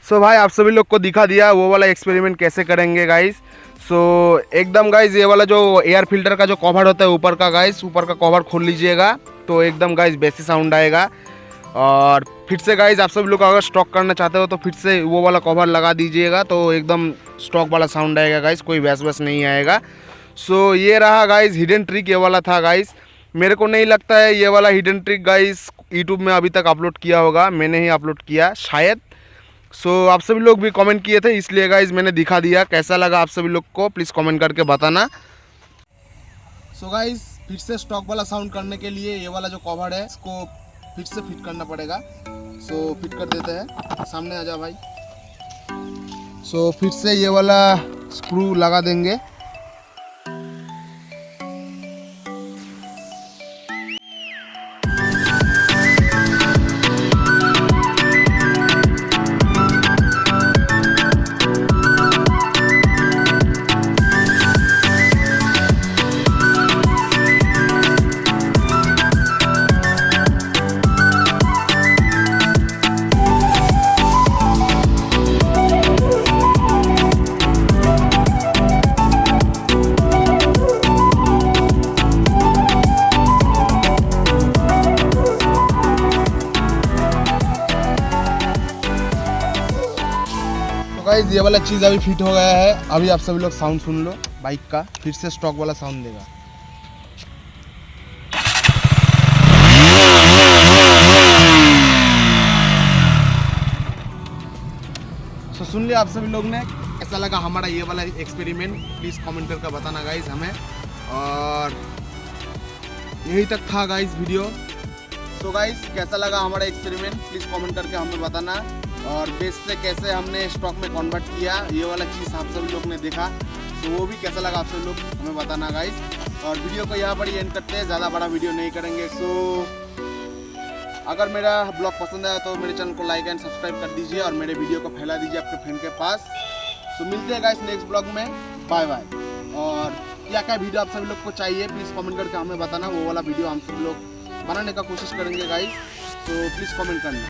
सो भाई आप सभी लोग को दिखा दिया वो वाला एक्सपेरिमेंट कैसे करेंगे गाइस। सो एकदम गाइस ये वाला जो एयर फिल्टर का जो कवर होता है ऊपर का गाइस, ऊपर का कवर खोल लीजिएगा तो एकदम गाइस बेसी साउंड आएगा। और फिर से गाइस आप सभी लोग अगर स्टॉक करना चाहते हो तो फिर से वो वाला कवर लगा दीजिएगा तो एकदम स्टॉक वाला साउंड आएगा गाइस, कोई वैस वैस नहीं आएगा। सो ये रहा गाइस हिडन ट्रिक, ये वाला था गाइस। मेरे को नहीं लगता है ये वाला हिडन ट्रिक गाइस यूट्यूब में अभी तक अपलोड किया होगा, मैंने ही अपलोड किया शायद। सो आप सभी लोग भी कमेंट किए थे इसलिए गाइस मैंने दिखा दिया। कैसा लगा आप सभी लोग को प्लीज़ कमेंट करके बताना। सो गाइस फिर से स्टॉक वाला साउंड करने के लिए ये वाला जो कवर है इसको फिर से फिट करना पड़ेगा। सो फिट कर देते हैं, सामने आ जा भाई। सो फिर से ये वाला स्क्रू लगा देंगे। गाइस ये वाला चीज़ अभी फिट हो गया है। अभी आप सभी लोग साउंड सुन लो बाइक का, फिर से स्टॉक वाला साउंड देगा। तो सुन लिया आप सभी लोग ने, कैसा लगा हमारा ये वाला एक्सपेरिमेंट प्लीज़ कमेंट करके बताना गाइस हमें। और यही तक था गाइस वीडियो। तो गाइस कैसा लगा हमारा एक्सपेरिमेंट प्लीज़ कमेंट करके हमें बताना। और बेस से कैसे हमने स्टॉक में कन्वर्ट किया ये वाला चीज़ आप सभी लोग ने देखा, तो वो भी कैसा लगा आप सभी लोग हमें बताना गाइस। और वीडियो को यहाँ पर ही एंड करते हैं, ज़्यादा बड़ा वीडियो नहीं करेंगे। सो अगर मेरा ब्लॉग पसंद आया तो मेरे चैनल को लाइक एंड सब्सक्राइब कर दीजिए और मेरे वीडियो को फैला दीजिए आपके फ्रेंड के पास। सो मिलते हैं गाइस नेक्स्ट ब्लॉग में, बाय बाय। और क्या क्या वीडियो आप सभी लोग को चाहिए प्लीज़ कमेंट करके हमें बताना, वो वाला वीडियो हम सब लोग बनाने का कोशिश करेंगे गाइस। तो प्लीज़ कमेंट करना।